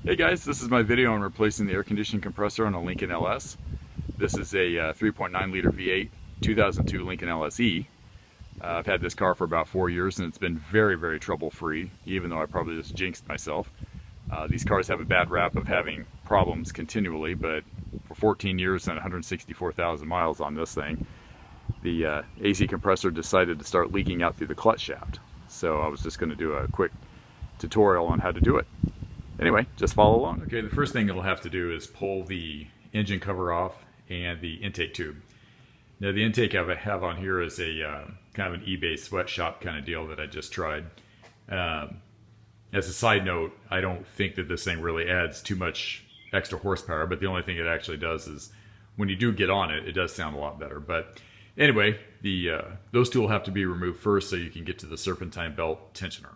Hey guys, this is my video on replacing the air conditioning compressor on a Lincoln LS. This is a 3.9 liter V8 2002 Lincoln LSE. I've had this car for about 4 years and it's been very trouble free, even though I probably just jinxed myself. These cars have a bad rap of having problems continually, but for 14 years and 164,000 miles on this thing, the AC compressor decided to start leaking out through the clutch shaft. So I was just going to do a quick tutorial on how to do it. Anyway, just follow along. Okay, the first thing it'll have to do is pull the engine cover off and the intake tube. Now the intake I have on here is a kind of an eBay sweatshop kind of deal that I just tried. As a side note, I don't think that this thing really adds too much extra horsepower, but the only thing it actually does is when you do get on it, it does sound a lot better. But anyway, those two will have to be removed first so you can get to the serpentine belt tensioner.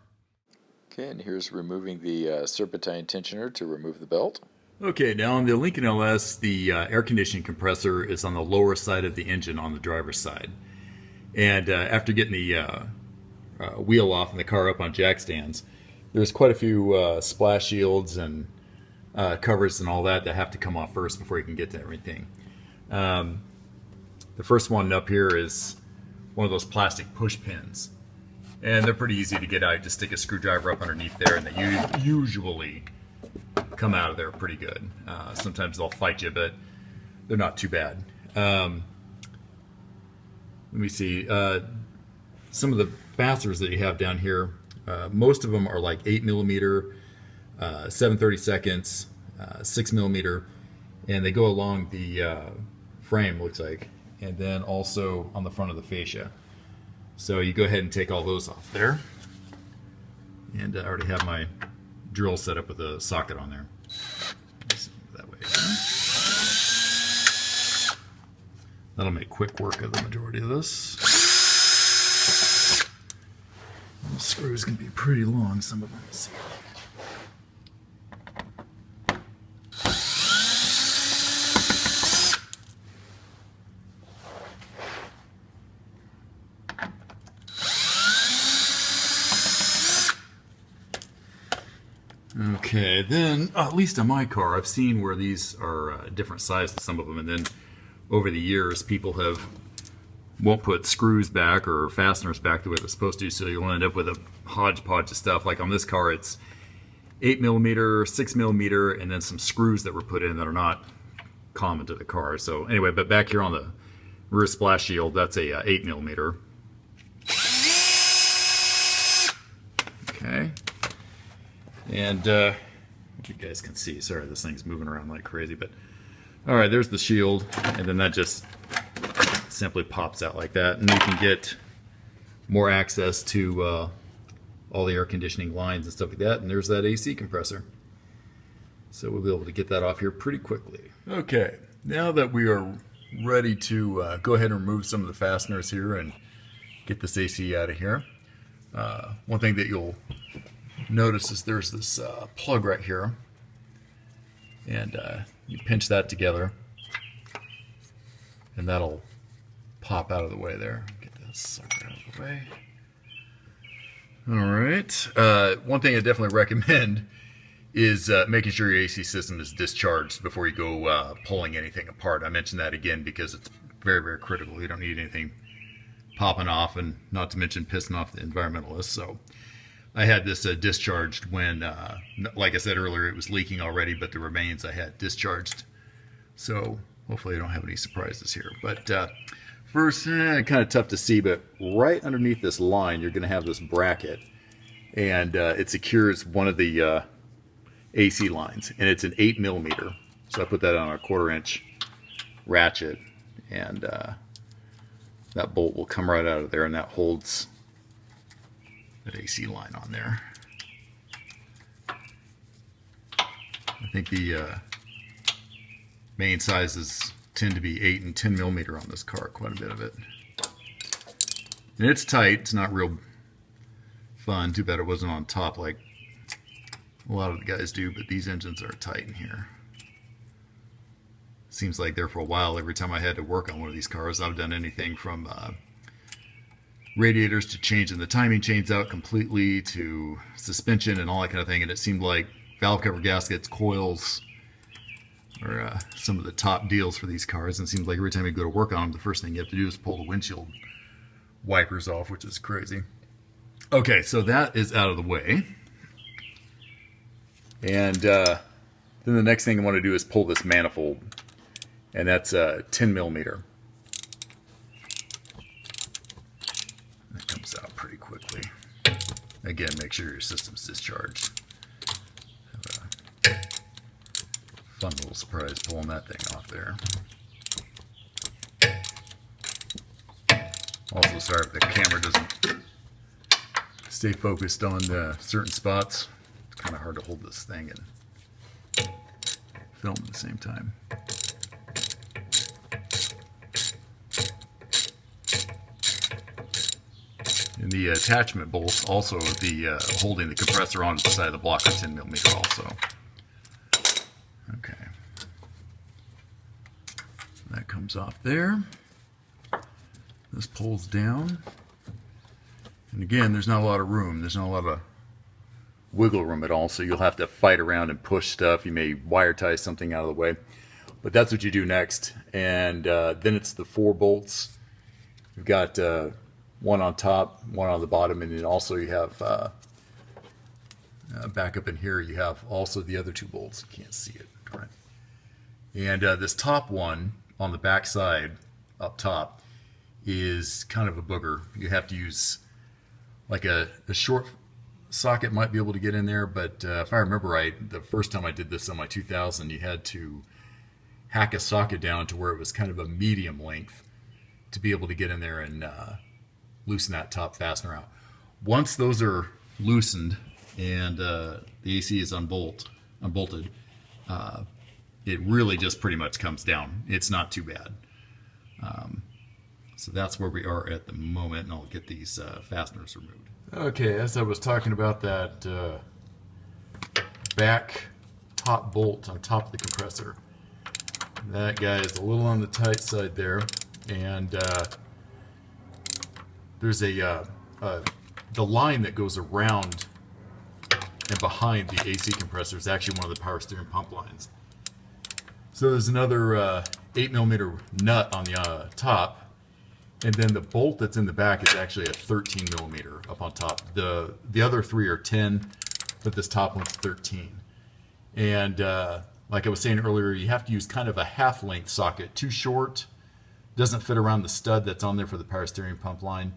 Okay, and here's removing the serpentine tensioner to remove the belt. Okay, now on the Lincoln LS, the air conditioning compressor is on the lower side of the engine on the driver's side. And after getting the wheel off and the car up on jack stands, there's quite a few splash shields and covers and all that have to come off first before you can get to everything. The first one up here is one of those plastic push pins. And they're pretty easy to get out. You just stick a screwdriver up underneath there and they usually come out of there pretty good. Sometimes they'll fight you, but they're not too bad. Let me see. Some of the fasteners that you have down here, most of them are like 8mm, 7/32, 6mm, and they go along the frame, looks like, and then also on the front of the fascia. So you go ahead and take all those off there. And I already have my drill set up with a socket on there. That way. That'll make quick work of the majority of this. The screws can be pretty long, some of them. Let's see. Okay, then, at least on my car, I've seen where these are different sizes, some of them, and then over the years, people won't put screws back or fasteners back the way they're supposed to, so you'll end up with a hodgepodge of stuff. Like on this car, it's 8mm, 6mm, and then some screws that were put in that are not common to the car. So anyway, but back here on the rear splash shield, that's a 8mm. Okay. And you guys can see, sorry, this thing's moving around like crazy, but all right, there's the shield, and then that just simply pops out like that, and you can get more access to all the air conditioning lines and stuff like that. And there's that AC compressor, so we'll be able to get that off here pretty quickly. Okay, now that we are ready to go ahead and remove some of the fasteners here and get this AC out of here, one thing that you'll notice is there's this plug right here, and you pinch that together and that'll pop out of the way there. Get this sucker out of the way. Alright, one thing I definitely recommend is making sure your AC system is discharged before you go pulling anything apart. I mention that again because it's very critical. You don't need anything popping off, and not to mention pissing off the environmentalists. So I had this discharged when, like I said earlier, it was leaking already, but the remains I had discharged. So hopefully I don't have any surprises here. But first, kind of tough to see, but right underneath this line, you're going to have this bracket, and it secures one of the AC lines, and it's an 8mm. So I put that on a 1/4" ratchet, and that bolt will come right out of there, and that holds that AC line on there. I think the main sizes tend to be 8 and 10mm on this car, quite a bit of it. And it's tight, it's not real fun. Too bad it wasn't on top like a lot of the guys do, but these engines are tight in here. Seems like there for a while, every time I had to work on one of these cars, I've done anything from radiators to changing the timing chains out completely to suspension and all that kind of thing, and it seemed like valve cover gaskets, coils, are some of the top deals for these cars. And it seems like every time you go to work on them, the first thing you have to do is pull the windshield wipers off, which is crazy. Okay, so that is out of the way. And then the next thing I want to do is pull this manifold. And that's 10 millimeter. That comes out pretty quickly. Again, make sure your system's discharged. Have a fun little surprise pulling that thing off there. Also, sorry if the camera doesn't stay focused on certain spots. It's kind of hard to hold this thing and film at the same time. And the attachment bolts also the holding the compressor onto the side of the block are 10 millimeter also. Okay. That comes off there. This pulls down. And again, there's not a lot of room. There's not a lot of wiggle room at all, so you'll have to fight around and push stuff. You may wire tie something out of the way. But that's what you do next. And then it's the 4 bolts. You've got one on top, one on the bottom, and then also you have back up in here you have also the other 2 bolts. You can't see it, right? And this top one on the back side up top is kind of a booger. You have to use like a short socket might be able to get in there, but if I remember right, the first time I did this on my 2000, you had to hack a socket down to where it was kind of a medium length to be able to get in there and loosen that top fastener out. Once those are loosened and the AC is unbolted, it really just pretty much comes down. It's not too bad. So that's where we are at the moment, and I'll get these fasteners removed. Okay, as I was talking about that back top bolt on top of the compressor, that guy is a little on the tight side there, and there's the line that goes around and behind the AC compressor is actually one of the power steering pump lines. So there's another 8 millimeter nut on the top, and then the bolt that's in the back is actually a 13 millimeter up on top. The other 3 are 10, but this top one's 13. And like I was saying earlier, you have to use kind of a half-length socket. Too short, doesn't fit around the stud that's on there for the power steering pump line,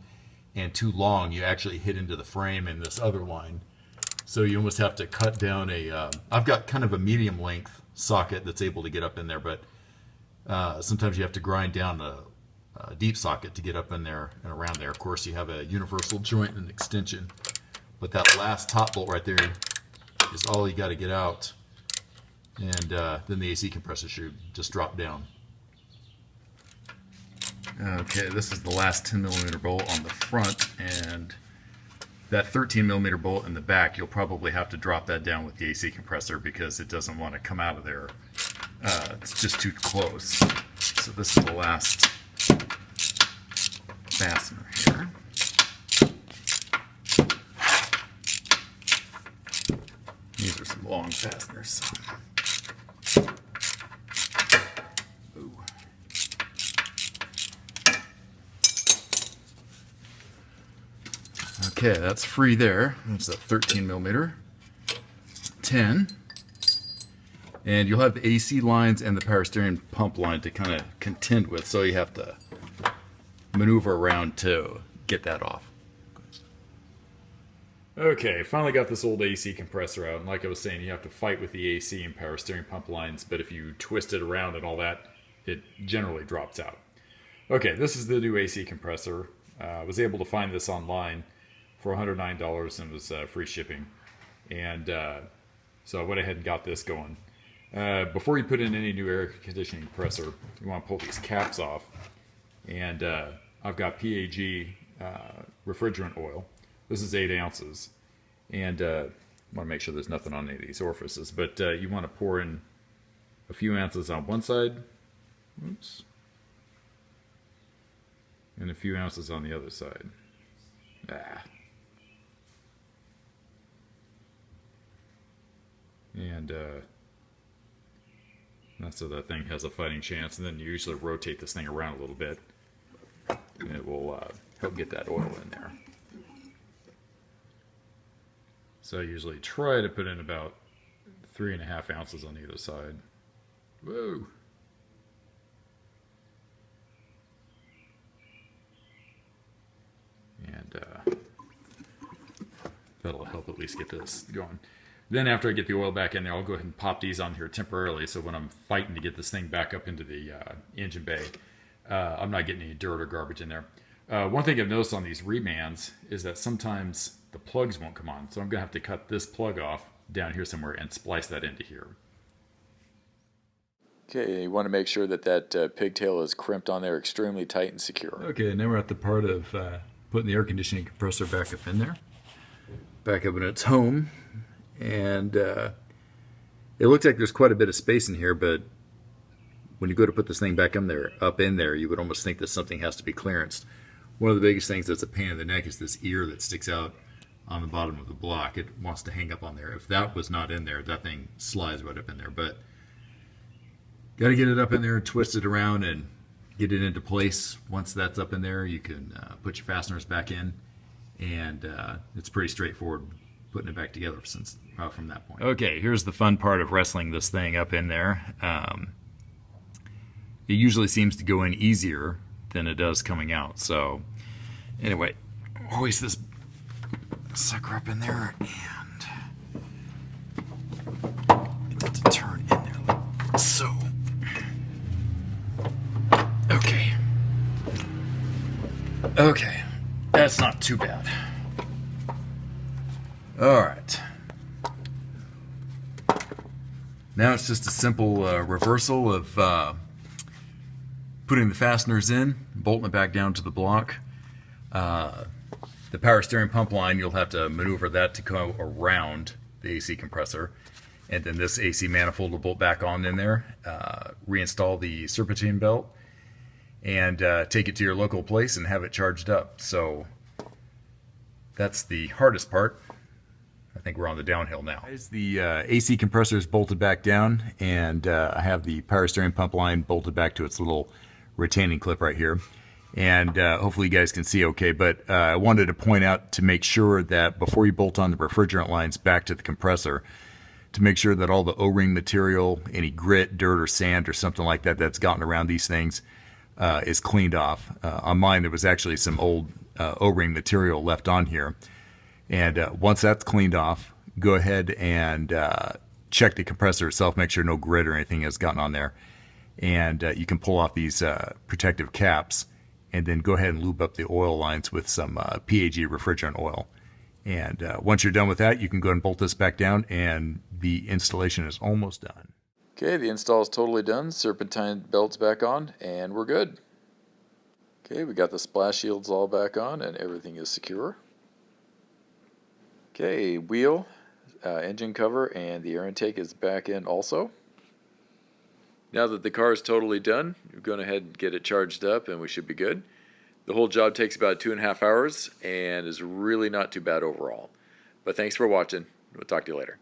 and too long, you actually hit into the frame in this other line. So you almost have to cut down a... I've got kind of a medium-length socket that's able to get up in there, but sometimes you have to grind down a deep socket to get up in there and around there. Of course, you have a universal joint and extension, but that last top bolt right there is all you got to get out, and then the AC compressor should just drop down. Okay, this is the last 10 millimeter bolt on the front, and that 13 millimeter bolt in the back, you'll probably have to drop that down with the AC compressor because it doesn't want to come out of there. It's just too close. So this is the last fastener here. These are some long fasteners. Ooh. Okay, that's free there. That's a 13 millimeter. 10. And you'll have the AC lines and the power steering pump line to kind of contend with, so you have to maneuver around to get that off. Okay, finally got this old AC compressor out, and like I was saying, you have to fight with the AC and power steering pump lines, but if you twist it around and all that, it generally drops out. Okay, this is the new AC compressor. I was able to find this online for $109, and it was free shipping. And so I went ahead and got this going. Before you put in any new air conditioning compressor, you want to pull these caps off. And I've got PAG refrigerant oil. This is 8 ounces. And I want to make sure there's nothing on any of these orifices. But you want to pour in a few ounces on one side. Oops. And a few ounces on the other side. And that's so that thing has a fighting chance. And then you usually rotate this thing around a little bit, and it will help get that oil in there. So I usually try to put in about 3.5 ounces on either side. Whoa! And that'll help at least get this going. Then after I get the oil back in there, I'll go ahead and pop these on here temporarily, so when I'm fighting to get this thing back up into the engine bay, I'm not getting any dirt or garbage in there. One thing I've noticed on these remans is that sometimes the plugs won't come on, so I'm going to have to cut this plug off down here somewhere and splice that into here. Okay, you want to make sure that that pigtail is crimped on there extremely tight and secure. Okay, now we're at the part of putting the air conditioning compressor back up in there. Back up in its home. And it looks like there's quite a bit of space in here, but when you go to put this thing back up in there, you would almost think that something has to be clearanced. One of the biggest things that's a pain in the neck is this ear that sticks out on the bottom of the block. It wants to hang up on there. If that was not in there, that thing slides right up in there. But got to get it up in there and twist it around and get it into place. Once that's up in there, you can put your fasteners back in, and it's pretty straightforward putting it back together from that point. Okay, here's the fun part of wrestling this thing up in there. It usually seems to go in easier than it does coming out. So anyway, hoist this sucker up in there and get it to turn in there like so. Okay. Okay, that's not too bad. Alright. Now it's just a simple reversal of putting the fasteners in, bolting it back down to the block. The power steering pump line, you'll have to maneuver that to go around the AC compressor. And then this AC manifold will bolt back on in there. Reinstall the serpentine belt and take it to your local place and have it charged up. So that's the hardest part. I think we're on the downhill now. The AC compressor is bolted back down, and I have the power steering pump line bolted back to its little retaining clip right here. And hopefully you guys can see okay, but I wanted to point out to make sure that before you bolt on the refrigerant lines back to the compressor, to make sure that all the O-ring material, any grit, dirt, or sand, or something like that that's gotten around these things is cleaned off. On mine, there was actually some old O-ring material left on here. And once that's cleaned off, go ahead and check the compressor itself, make sure no grit or anything has gotten on there. And you can pull off these protective caps, and then go ahead and lube up the oil lines with some PAG refrigerant oil. And once you're done with that, you can go ahead and bolt this back down, and the installation is almost done. Okay, the install is totally done. Serpentine belt's back on, and we're good. Okay, we got the splash shields all back on, and everything is secure. Okay, wheel, engine cover, and the air intake is back in also. Now that the car is totally done, we're going ahead and get it charged up, and we should be good. The whole job takes about 2.5 hours and is really not too bad overall. But thanks for watching. We'll talk to you later.